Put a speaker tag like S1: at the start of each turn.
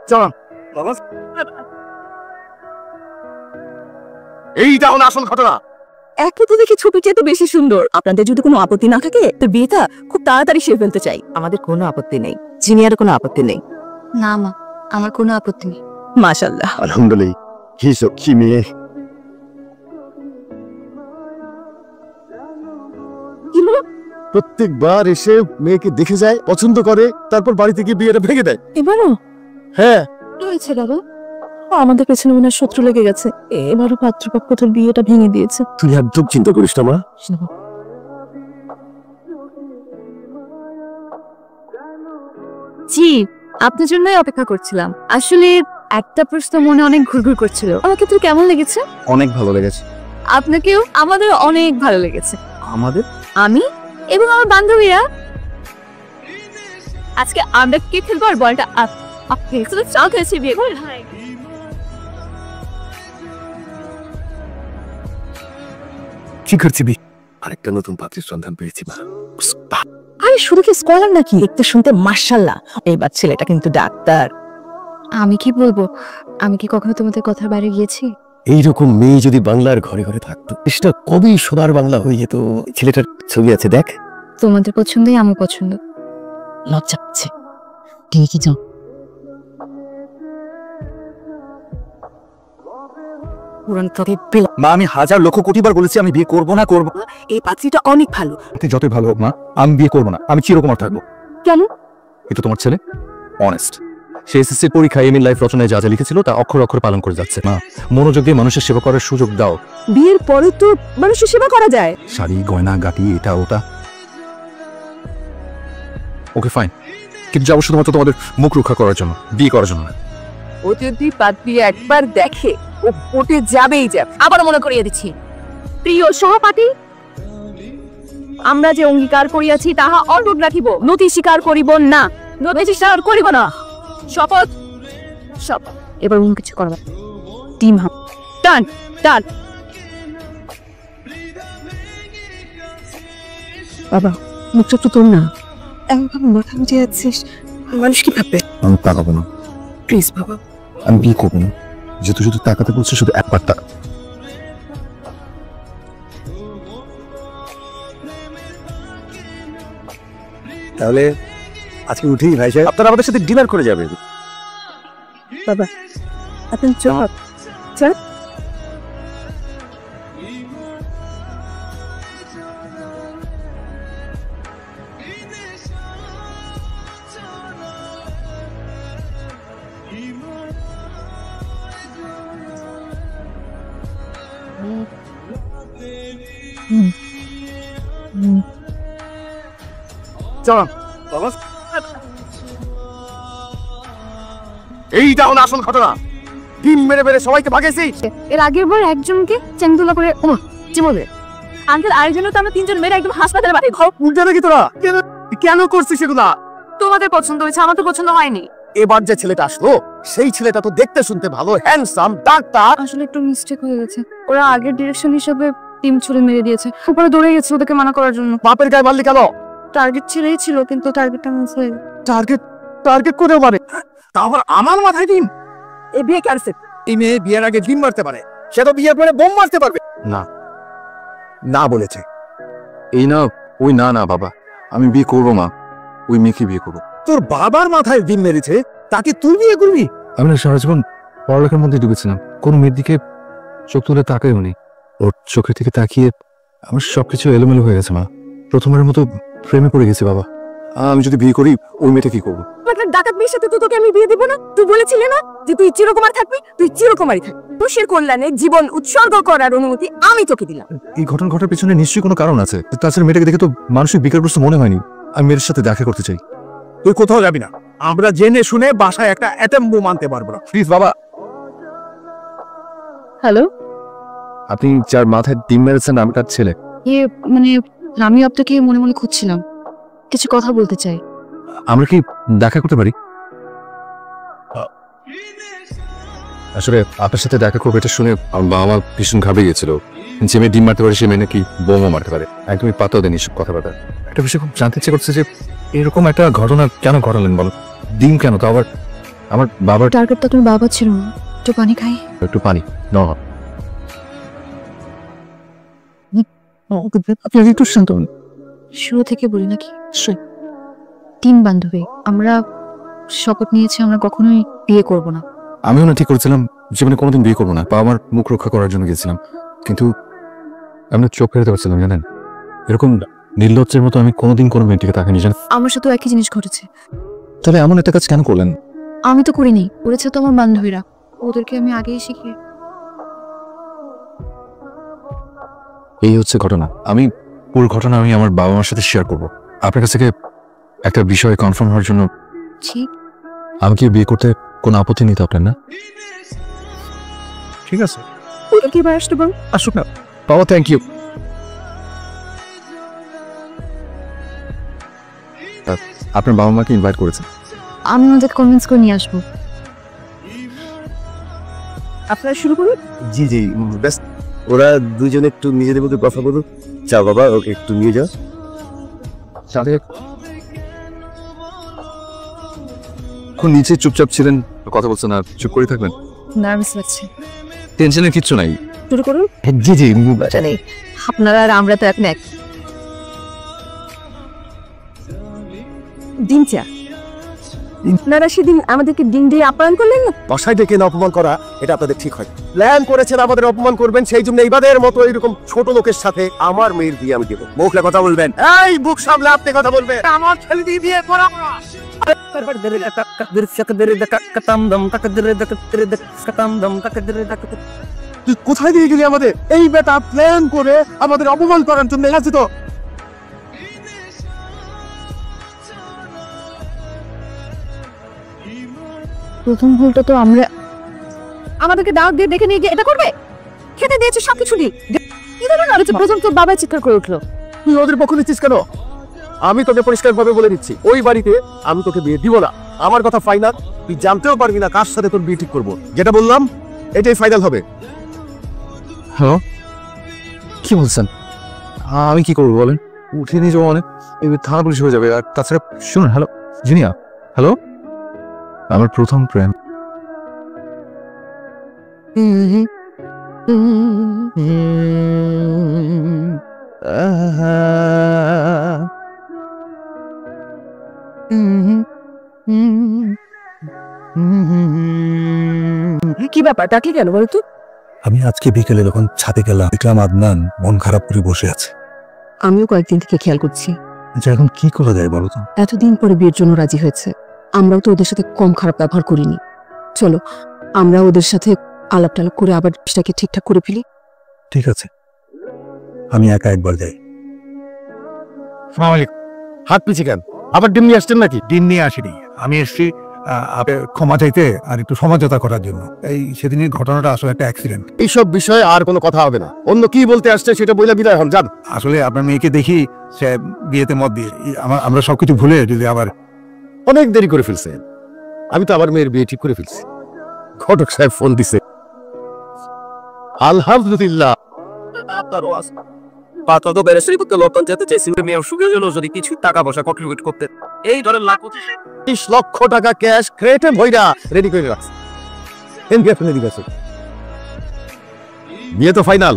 S1: চল এইটা হলো আসল ঘটনা।
S2: একে তো দেখি ছবিটা তো বেশি সুন্দর। আপনাদের যদি কোনো আপত্তি না থাকে তো বিয়েটা খুব তাড়াতাড়ি সেরে ফেলতে চাই। আমাদের কোনো আপত্তি নেই, জিনিয়ার কোনো আপত্তি নেই।
S3: না মা, আমার কোনো আপত্তি নেই।
S2: মাশাআল্লাহ,
S1: আলহামদুলিল্লাহ। কি মেয়ে! প্রত্যেকবার এসে মেয়েকে দেখে যায়, পছন্দ করে, তারপর বাড়িতে গিয়ে বিয়েটা ভেঙে দেয়।
S2: এবারও
S1: হ্যাঁ,
S2: কি হয়েছে বাবা? আমাদের পেছনে মনে হয় শত্রু লেগে গেছে। এবারও পাত্রপক্ষ তোর বিয়েটা ভেঙে দিয়েছে।
S1: তুই একদম চিন্তা করিস না মা।
S3: জি, আপনার জন্যই অপেক্ষা করছিলাম। আসলে একটা প্রশ্ন মনে অনেক ঘুরঘুর করছিল। আমাকে তো কেমন লেগেছে?
S1: অনেক ভালো লেগেছে।
S3: আপনাকেও? আমাদের অনেক ভালো লেগেছে।
S1: আমাদের?
S3: আমি এবং আমার বান্ধবীরা আজকে আমরা কে খেলবো আর বলটা আপনি চাল খেয়েছি বিয়ে করে।
S1: কি করছি বি? আরেকটা নতুন পাত্রের সন্ধান পেয়েছি মা।
S2: আরে শুধু কি স্কলার নাকি? দেখতে শুনতে মাশাআল্লাহ। এইবার ছেলেটা কিন্তু ডাক্তার।
S3: আমি কি বলবো, আমি কি কখনো তোমাদের কথার বাইরে গিয়েছি?
S1: এইরকম মেয়ে যদি বাংলার ঘরে ঘরে থাকতো, দেশটা কবেই সোনার বাংলা হয়ে যেত। ছেলেটার ছবি আছে, দেখ।
S3: তোমাদের পছন্দই আমার পছন্দ।
S2: লজ্জা পাচ্ছে। ঠিকই যাও।
S1: মা, আমি হাজার লক্ষ কোটিবার বলেছি আমি বিয়ে করবো না।
S2: এই পাত্রীটা অনেক ভালো।
S1: যতই ভালো হোক মা, আমি বিয়ে করবো না। আমি চিরকুমার থাকবো।
S2: কেন?
S1: এটা তোমার ছেলে অনেস্ট। সে এসএসসি পরীক্ষায় এমএন লাইফ রচনায় যা যা লিখেছিল তা অক্ষর অক্ষর পালন করে যাচ্ছে। মা, মনোযোগ দিয়ে মানুষের সেবা করার সুযোগ দাও।
S2: বিয়ের পরে তো মানুষের সেবা করা যায়।
S1: শাড়ি গয়না গাটি এটা ওটা ওকে ফাইন, কিন্তু যাবো শুধুমাত্র তোমাদের মুখ রক্ষা করার জন্য, বিয়ে করার জন্য না।
S2: ও যদি পাত্রী একবার দেখে ও পটে যাবেই যাবে। আবার মনে করিয়ে দিচ্ছি, প্রিয় সহপাঠী, আমরা যে অঙ্গীকার করিয়াছি তাহা অটুট রাখিব। নতি স্বীকার করিব না, নতি স্বীকার করিব না। শপথ। শপথ।
S3: এবার অন্য কিছু করবে।
S2: টিম টান টান। বাবা, মুখটা তো তোর না, এমন মাথা মুটে যাচ্ছিস, মানুষ কি ভাববে?
S1: আমি তাকাবো না
S2: প্লিজ বাবা।
S1: আমি বিয়ে করবো না। যেহেতু শুধু তাকাতে বলছে, শুধু একবার তাকা। তাহলে আজকে উঠেই ভাই সাহেব আপনারা আমাদের সাথে ডিনার করে যাবেন।
S2: বাবা, আপনি চল চল।
S1: চল এইটা হলো আসল ঘটনা। ডিম মেরে মেরে সবাইকে ভাগেছি।
S3: এর আগের বার একজনকে চ্যাংদোলা করে চিমলে আঙ্কেল, আরেকজনও তো আমরা তিনজন মেরে একদম হাসপাতালে পাঠিয়ে ঘর
S1: উল্টে নাকি তোরা কেন করছিস সেগুলা?
S3: তোমাদের পছন্দ হয়েছে, আমার তো পছন্দ হয়নি।
S1: এবার যে ছেলেটা আসলো, সেই ছেলেটা তো দেখতে শুনতে ভালো, হ্যান্ডসাম, ডাক্তার।
S3: আসলে একটু মিস্টেক হয়ে গেছে। ওরা আগের ডিরেকশন হিসেবে টিম ছুড়ে মেরে দিয়েছে। উপরে দৌড়ে গেছে ওদেরকে মানা করার জন্য।
S1: বাপের গায়ে মারলি কেন?
S3: টার্গেট ছেড়েই ছিল, কিন্তু টার্গেটটা মিস হয়ে গেছে।
S1: টার্গেট করেও মারে, তা আবার আমার মাথায় ডিম?
S2: এই বিয়ে ক্যান্সেল।
S1: এই মেয়ে বিয়ের আগে ডিম মারতে পারে, সে তো বিয়ের পরে বোম মারতে পারবে না। না বলেছে।
S4: এই না ওই না না বাবা, আমি বিয়ে করবো মা, ওই মেয়েকে বিয়ে করবো।
S1: তোর বাবার মাথায় ডিম মেরেছে, তাকে তুই বিয়ে করবি?
S4: আমি না সারা জীবন পড়ালেখার মধ্যে ডুবেছিলাম, কোনো মেয়ের দিকে চোখ তুলে তাকাইও নি। ওর চোখের দিকে তাকিয়ে আমার সবকিছু এলোমেলো হয়ে গেছে মা। প্রথমবারের মতো প্রেমে পড়ে গেছি বাবা। আমি যদি বিয়ে করি, ওই মেয়েটা কি করবো?
S2: ডাকাত মেয়ের সাথে তো তোকে আমি বিয়ে দেবো না। তুই বলেছিলে না যে তুই চিরকুমার থাকবি? তুই চিরকুমারই থাকবি। মানুষের কল্যাণে জীবন উৎসর্গ করার অনুমতি আমি তোকে দিলাম।
S4: এই ঘটনা ঘটার পেছনে নিশ্চয়ই কোনো কারণ আছে। তাছাড়া মেয়েটাকে দেখে তো মানসিক বিকারগ্রস্ত মনে হয়নি। আমি মেয়ের সাথে দেখা করতে চাই।
S1: তুই কোথাও যাবি না। আমরা জেনে শুনে বাসায় একটা অ্যাটম বোম আনতে পারবো না।
S4: প্লিজ বাবা।
S3: হ্যালো,
S4: আপনি যার মাথায় ডিম মেরেছেন আমি তার ছেলে।
S3: মানে আমি আপনাকে মনে মনে খুঁজছিলাম, কিছু কথা বলতে চাই।
S4: আমরা কি দেখা করতে পারি? আসলে আপনার সাথে দেখা করবো এটা শুনে আমার বাবা মা ভীষণ ঘাবড়ে গেছিল। যে মেয়ে ডিম মারতে পারে সে মেয়ে নাকি বোমও মারতে পারে। একদমই পাত্তাও দেন এইসব কথাবার্তা। একটা বিষয় খুব জানতে ইচ্ছে করছে যে এরকম একটা ঘটনা কেন ঘটালেন বলো? ডিম কেন? তো আবার আমার বাবার
S3: টার্গেটটা তুমি বাবা ছিল না। একটু পানি খাই।
S4: একটু পানি না। আপনি একটু শান্ত হন।
S3: শুরু থেকে বলি নাকি? 3 বান্ধবী আমরা শপথ নিয়েছি আমরা কখনোই বিয়ে করব না।
S4: আমিও না ঠিক করেছিলাম জীবনে কোনোদিন বিয়ে করবো না, বা আমার মুখ রক্ষা করার জন্য গেছিলাম, কিন্তু আমি চোখ ফেরাতে পারছিলাম। জানেন, এরকম নির্লজ্জের মতো আমি কোনোদিন কোনো মেয়েটিকে তাকাইনি। জানেন,
S3: আমার সাথেও একই জিনিস ঘটেছে।
S4: তাহলে এমন একটা কাজ কেন করলেন?
S3: আমি তো করিনি, করেছে তো আমার বান্ধবীরা। ওদেরকে আমি আগেই শিখিয়ে।
S4: এই হচ্ছে ঘটনা। আমি পুরো ঘটনা আমি আমার বাবা মার সাথে শেয়ার করব। আপনার কাছ থেকে একটা বিষয়ে কনফার্ম হওয়ার জন্য।
S3: ঠিক
S4: আমি কি বিয়ে করতে কোনো আপত্তি নিতে আপনার না? ঠিক আছে,
S2: ওটা কি বার আসতে পারো?
S4: আসুক না বাবা। Thank you. আপনার বাবা মাকে ইনভাইট করেছেন?
S3: আমি ওদের কনভিন্স করে নিয়ে আসবো।
S2: আপনারা শুরু করুন।
S5: জি জি, ব্যাস ওরা দুজনে একটু নিজেদের মধ্যে কথা বলুন। যাও বাবা, ওকে একটু নিয়ে যাও।
S4: এখন নিচে চুপচাপ ছিলেন, কথা বলছেন আর চুপ করে থাকবেন?
S3: নার্ভাস লাগছে।
S4: টেনশনের কিচ্ছু নাই।
S2: শুরু করুন।
S5: জি জি,
S2: জানি আপনারা আর আমরা তো এক ডিম চা। আপনারা সেদিন আমাদেরকে ডিম দিয়ে আপ্যায়ন করলেন না?
S5: বাসায় ডেকে না অপমান করা, এটা আপনাদের ঠিক হয়। প্ল্যান করেছেন আমাদের অপমান করবেন, সেই জন্য এইবারের মতো এরকম ছোট লোকের সাথে আমার মেয়ের বিয়ে আমি দেবো। মুখলে কথা বলবেন, এই বুক সামলে আপনি কথা বলবেন। আমার ছেলে দিয়ে বিয়ে করা তুই কোথায় দিয়ে গেলি আমাদের? এই বেটা প্ল্যান করে আমাদের অপমান করার জন্য আছে তো।
S3: প্রথম ভুলটা তো আমরা।
S2: আমাদেরকে দাওয়াত দিয়ে দেখে নিয়ে গিয়ে এটা করবে? খেতে দিয়েছে সবকিছু দিয়ে। কি ধরনের আলোচনা?
S3: প্রথম তো বাবা চিৎকার করে উঠলো।
S5: তুই ওদের পক্ষ নিচ্ছিস কেন? আমি তোকে পরিষ্কার ভাবে বলে দিচ্ছি, ওই বাড়িতে আমি তোকে বিয়ে দিব না। আমার কথা ফাইনাল। তুই জানতেও পারবি না কার সাথে তোর বিয়ে ঠিক করবো। যেটা বললাম এটাই ফাইনাল হবে।
S4: হ্যালো, কি বলছেন? আমি কি করবো বলেন? উঠে নিয়ে যাবো অনেক, থানা পুলিশ হয়ে যাবে। আর তাছাড়া শুনুন, হ্যালো জিনিয়া, হ্যালো, আমার প্রথম প্রেম।
S2: কি ব্যাপার, ডাকলি কেন বলতো?
S6: আমি আজকে বিকেলে যখন ছাদে গেলাম, দেখলাম আদনান মন খারাপ করে বসে আছে।
S2: আমিও কয়েকদিন থেকে খেয়াল করছি।
S6: আচ্ছা, এখন কি করা যায় বলো তো?
S2: এতদিন পরে বিয়ের জন্য রাজি হয়েছে, আমরাও তো ওদের সাথে কম খারাপ ব্যবহার করিনি। চলো আমরা ওদের সাথে আলাপ টালাপ করে আবার জিনিসটাকে ঠিকঠাক করে ফেলি।
S6: ঠিক আছে, আমি একা একবার যাই।
S5: হাত পিছিয়ে কেন? আবার ডিম নিয়ে আসছেন নাকি?
S6: দিন নিয়ে আসিনি, আমি এসছি ক্ষমা চাইতে আর একটু সমঝোতা করার জন্য। এই সেদিনের ঘটনাটা আসলে একটা অ্যাক্সিডেন্ট।
S5: এইসব বিষয়ে আর কোনো কথা হবে না। অন্য কি বলতে আসছে সেটা বলে বিদায় হন, যান।
S6: আসলে আপনার মেয়েকে দেখি সে বিয়েতে মত দিয়ে আমরা সবকিছু ভুলে যদি আবার।
S5: অনেক দেরি করে ফেলছে। আমি তো আমার মেয়ের বিয়ে ঠিক করে ফেলছি। ঘটক সাহেব ফোন দিছে। আলহামদুলিল্লাহ।
S7: পাতা তো বেড়ে শ্রীপুত্র লক্ষণ যেতে চাইছি মেয়ে সুখের জন্য যদি কিছু টাকা পয়সা কন্ট্রিবিউট করতে এই ধরেন লাখ
S5: 30 লক্ষ টাকা ক্যাশ ক্রেটে ভইরা রেডি করে রাখছে। বিয়ে তো ফাইনাল।